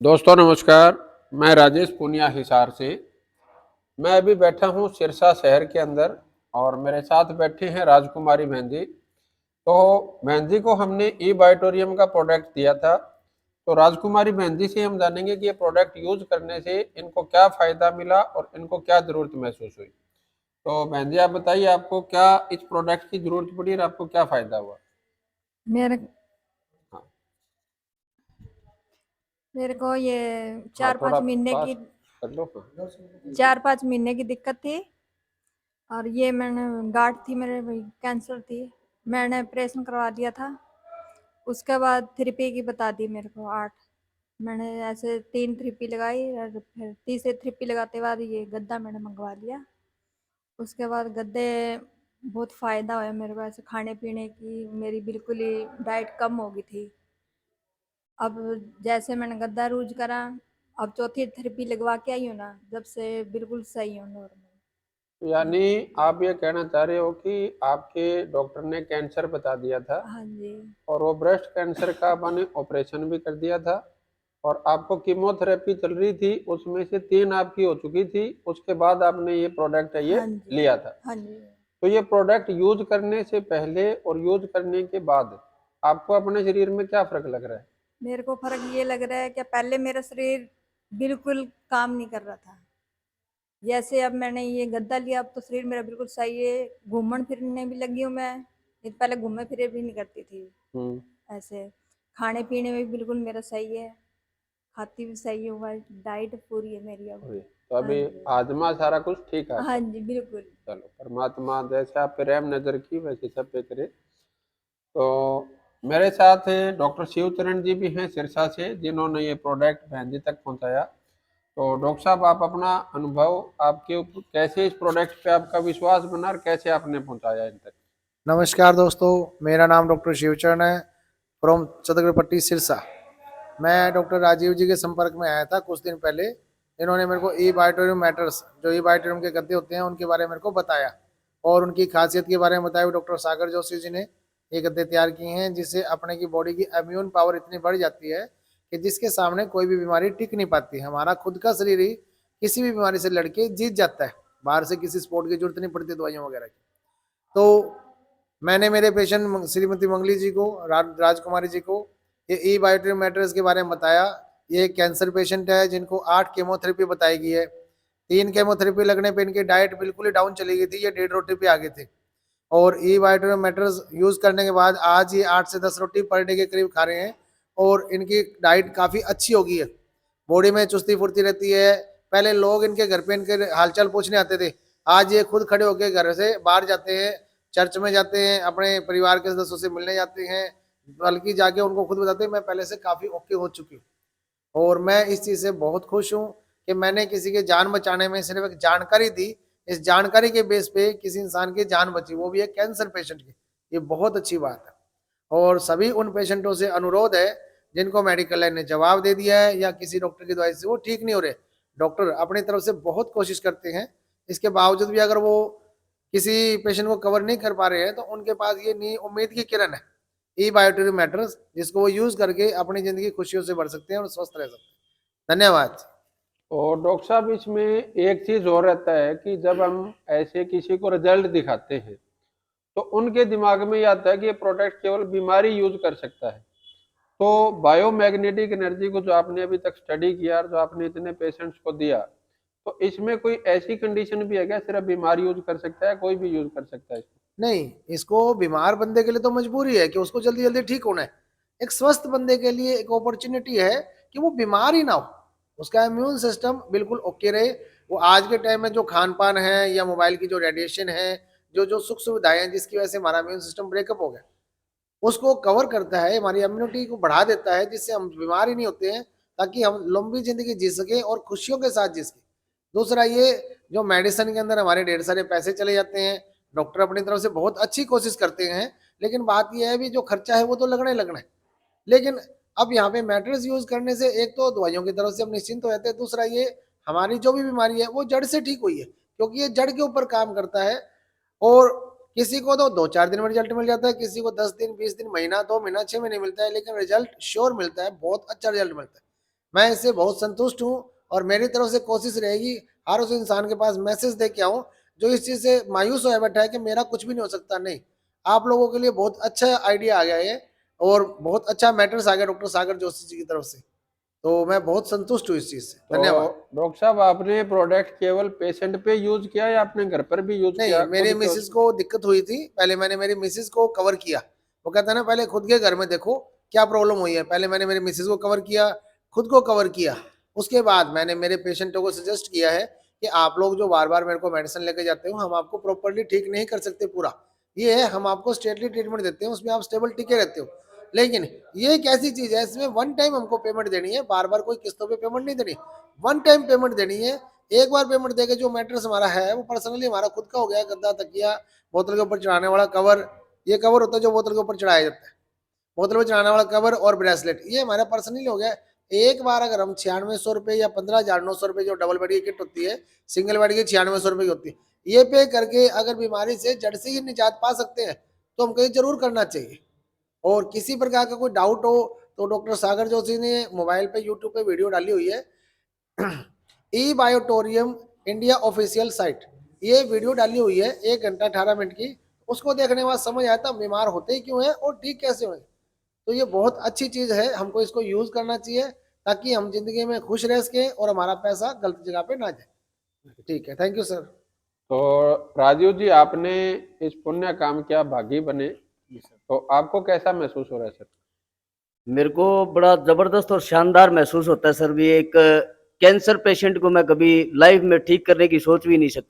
दोस्तों नमस्कार। मैं राजेश पूनिया हिसार से। मैं अभी बैठा हूँ सिरसा शहर के अंदर और मेरे साथ बैठी हैं राजकुमारी बहन जी। तो बहन जी को हमने ई बायोटोरियम का प्रोडक्ट दिया था। तो राजकुमारी बहन जी से हम जानेंगे कि ये प्रोडक्ट यूज करने से इनको क्या फायदा मिला और इनको क्या जरूरत महसूस हुई। तो बहन जी आप बताइए, आपको क्या इस प्रोडक्ट की जरूरत पड़ी और आपको क्या फायदा हुआ। मेरे हाँ। मेरे को ये हाँ, चार थोड़ा पाँच महीने की पास कर लो। हाँ। 4-5 महीने की दिक्कत थी। और ये मैंने गांठ थी, मेरे भाई कैंसर थी। मैंने ऑपरेशन करवा दिया था। उसके बाद थेरेपी की बता दी मेरे को 8। मैंने ऐसे 3 थेरेपी लगाई और फिर तीसरे थेरेपी लगाते बाद ये गद्दा मैंने मंगवा लिया। उसके बाद गद्दे बहुत फ़ायदा हुआ मेरे को। ऐसे खाने पीने की मेरी बिल्कुल ही डाइट कम हो गई थी। अब जैसे मैंने गद्दा यूज़ करा, अब चौथी थेरेपी लगवा के आई हूँ ना, जब से बिल्कुल सही हूँ, नॉर्मल। यानी आप ये कहना चाह रहे हो कि आपके डॉक्टर ने कैंसर बता दिया था हाँ जी। और वो ब्रेस्ट कैंसर का आपने ऑपरेशन भी कर दिया था और आपको कीमोथेरेपी चल रही थी, उसमें से 3 आपकी हो चुकी थी। उसके बाद आपने ये प्रोडक्ट है ये हाँ जी। लिया था। हाँ जी। तो ये प्रोडक्ट यूज करने से पहले और यूज करने के बाद आपको अपने शरीर में क्या फर्क लग रहा है। मेरे को फ़र्क ये लग रहा है कि पहले मेरा शरीर बिल्कुल काम नहीं कर रहा था। जैसे अब मैंने ये गद्दा लिया, अब तो शरीर मेरा बिल्कुल सही है। घूमन-फिरने भी लगी हूँ मैं। नहीं तो पहले घूमे-फिरे भी नहीं करती थी। हम्म। ऐसे खाने-पीने में भी बिल्कुल मेरा सही है। खाती भी सही हूँ मैं, डाइट पूरी है मेरी अब। तो हाँ अभी जी। हाजमा सारा कुछ ठीक है हाँ आपका। जी, बिल्कुल। चलो, परमात्मा जैसे आप पे रहम नजर की वैसे सब पे करे। तो मेरे साथ डॉक्टर शिवचरण जी भी हैं सिरसा से, जिन्होंने ये प्रोडक्ट बहन जी तक पहुंचाया। तो डॉक्टर साहब आप अपना अनुभव, आपके ऊपर कैसे इस प्रोडक्ट पे आपका विश्वास बना और कैसे आपने पहुंचाया इन तक। नमस्कार दोस्तों, मेरा नाम डॉक्टर शिवचरण है फ्रॉम चतुर्पट्टी सिरसा। मैं डॉक्टर राजीव जी के संपर्क में आया था कुछ दिन पहले। इन्होंने मेरे को ई बायोटोरियम मैटर्स, जो ई बायोटोरियम के गद्दे होते हैं, उनके बारे में मेरे को बताया और उनकी खासियत के बारे में बताया। डॉक्टर सागर जोशी जी ने ये गद्दे तैयार किए हैं, जिससे अपने की बॉडी की इम्यून पावर इतनी बढ़ जाती है कि जिसके सामने कोई भी बीमारी टिक नहीं पाती। हमारा खुद का शरीर ही किसी भी बीमारी से लड़के जीत जाता है। बाहर से किसी स्पोर्ट की जरूरत नहीं पड़ती, दवाइयों वगैरह की। तो मैंने मेरे पेशेंट श्रीमती मंगली जी को, राजकुमारी जी को, ये ई बायोटोरियम मैटर्स के बारे में बताया। ये कैंसर पेशेंट है जिनको 8 केमोथेरेपी बताई गई है। 3 केमोथेरेपी लगने पे इनकी डाइट बिल्कुल ही डाउन चली गई थी, ये 1.5 रोटी पे आ गए थे। और ई बायोटोरियम मैटर्स यूज करने के बाद आज ये 8 से 10 रोटी पर डे के करीब खा रहे हैं और इनकी डाइट काफी अच्छी हो गई है। बॉडी में चुस्ती फुर्ती रहती है। पहले लोग इनके घर पे इनके हालचाल पूछने आते थे, आज ये खुद खड़े होकर घर से बाहर जाते हैं, चर्च में जाते हैं, अपने परिवार के सदस्यों से मिलने जाते हैं, बल्कि जाके उनको खुद बताते हैं मैं पहले से काफी ओके हो चुकी हूँ। और मैं इस चीज से बहुत खुश हूँ कि मैंने किसी के जान बचाने में सिर्फ एक जानकारी दी। इस जानकारी के बेस पे किसी इंसान की जान बची, वो भी है कैंसर पेशेंट की। ये बहुत अच्छी बात है। और सभी उन पेशेंटों से अनुरोध है जिनको मेडिकल लाइन ने जवाब दे दिया है या किसी डॉक्टर की दवाई से वो ठीक नहीं हो रहे, डॉक्टर अपनी तरफ से बहुत कोशिश करते हैं। इसके बावजूद भी अगर वो किसी पेशेंट को कवर नहीं कर पा रहे हैं तो उनके पास ये नई उम्मीद की किरण है, ई बायोटरी मैटर्स, जिसको वो यूज करके अपनी जिंदगी खुशियों से भर सकते हैं और स्वस्थ रह सकते हैं। धन्यवाद। और डॉक्टर साहब इसमें एक चीज और रहता है कि जब हम ऐसे किसी को रिजल्ट दिखाते हैं तो उनके दिमाग में ये आता है कि ये प्रोडक्ट केवल बीमारी यूज कर सकता है। तो बायोमैग्नेटिक एनर्जी को जो आपने अभी तक स्टडी किया और जो आपने इतने पेशेंट्स को दिया, तो इसमें कोई ऐसी कंडीशन भी है क्या सिर्फ बीमार यूज कर सकता है, कोई भी यूज कर सकता है इसको। नहीं, इसको बीमार बंदे के लिए तो मजबूरी है कि उसको जल्दी जल्दी ठीक होना है। एक स्वस्थ बंदे के लिए एक अपॉर्चुनिटी है कि वो बीमार ही ना हो, उसका इम्यून सिस्टम बिल्कुल ओके रहे। वो आज के टाइम में जो खान पान है या मोबाइल की जो रेडिएशन है, जो जो सुख सुविधाएं हैं जिसकी वजह से हमारा इम्यून सिस्टम ब्रेकअप हो गया, उसको कवर करता है, हमारी इम्यूनिटी को बढ़ा देता है, जिससे हम बीमार ही नहीं होते हैं, ताकि हम लंबी जिंदगी जी सके और खुशियों के साथ जी सके। दूसरा ये, जो मेडिसिन के अंदर हमारे ढेर सारे पैसे चले जाते हैं, डॉक्टर अपनी तरफ से बहुत अच्छी कोशिश करते हैं, लेकिन बात यह है भी जो खर्चा है वो तो लगना ही लगना है। लेकिन अब यहाँ पे मैट्रिक्स यूज करने से एक तो दवाइयों की तरफ से हम निश्चिंत हो जाते हैं, दूसरा ये हमारी जो भी बीमारी है वो जड़ से ठीक हुई है, क्योंकि ये जड़ के ऊपर काम करता है। और किसी को तो 2-4 दिन में रिजल्ट मिल जाता है, किसी को 10 दिन, 20 दिन, महीना, 2 महीना, 6 महीने मिलता है, लेकिन रिजल्ट श्योर मिलता है, बहुत अच्छा रिजल्ट मिलता है। मैं इससे बहुत संतुष्ट हूँ और मेरी तरफ से कोशिश रहेगी हर उस इंसान के पास मैसेज दे के आऊँ जो इस चीज़ से मायूस हो बैठा है कि मेरा कुछ भी नहीं हो सकता। नहीं, आप लोगों के लिए बहुत अच्छा आइडिया आ गया ये और बहुत अच्छा मैटर्स आ गया डॉक्टर सागर जोशी जी की तरफ से, तो मैं बहुत संतुष्ट हूँ इस चीज़ से। तो धन्यवाद। डॉक्टर साहब, आपने प्रोडक्ट केवल पेशेंट पे यूज किया या आपने घर पर भी यूज नहीं, किया मेरी खुद के मिसेज को दिक्कत हुई थी, पहले मैंने मेरी मिसेज को कवर किया। वो कहता है ना पहले खुद के घर में देखो क्या प्रॉब्लम हुई है, पहले मैंने मेरी मिसेज को कवर किया, खुद को कवर किया, उसके बाद मैंने मेरे पेशेंटों को सजेस्ट किया है कि आप लोग जो बार बार मेरे को मेडिसिन लेके जाते हो हम आपको प्रॉपरली ठीक नहीं कर सकते पूरा, ये है हम आपको स्टेटली ट्रीटमेंट देते हैं उसमें आप स्टेबल टिके रहते हो, लेकिन ये एक ऐसी चीज है इसमें वन टाइम हमको पेमेंट देनी है, बार बार कोई किस्तों पे पेमेंट नहीं देनी, वन टाइम पेमेंट देनी है। एक बार पेमेंट देके जो मैट्रेस हमारा है वो पर्सनली हमारा खुद का हो गया, गद्दा तकिया, बोतल के ऊपर चढ़ाने वाला कवर, ये कवर होता है जो बोतल के ऊपर चढ़ाया जाता है, बोतल में चढ़ाने वाला कवर और ब्रेसलेट, ये हमारा पर्सनली हो गया। एक बार अगर हम 9600 रुपये या 15,900 रुपये जो डबल बेड की किट होती है, सिंगल बेड की 9600 रुपये की होती है, ये पे करके अगर बीमारी से जड़ से ही निजात पा सकते हैं तो हमको ये जरूर करना चाहिए। और किसी प्रकार का कोई डाउट हो तो डॉक्टर सागर जोशी ने मोबाइल पे यूट्यूब पे वीडियो डाली हुई है ई बायोटोरियम इंडिया ऑफिशियल साइट, ये वीडियो डाली हुई है 1 घंटा 18 मिनट की, उसको देखने के बाद समझ आता बीमार होते ही क्यों है और ठीक कैसे हुए। तो ये बहुत अच्छी चीज है, हमको इसको यूज करना चाहिए ताकि हम जिंदगी में खुश रह सके और हमारा पैसा गलत जगह पे ना जाए। ठीक है, थैंक यू सर। तो राजीव जी, आपने इस पुण्य काम के आप भागी बने, तो आपको कैसा महसूस हो रहा है सर? मेरे को बड़ा जबरदस्त और शानदार महसूस होता है सर। भी एक कैंसर पेशेंट को मैं कभी लाइफ में ठीक करने की सोच भी नहीं सकता।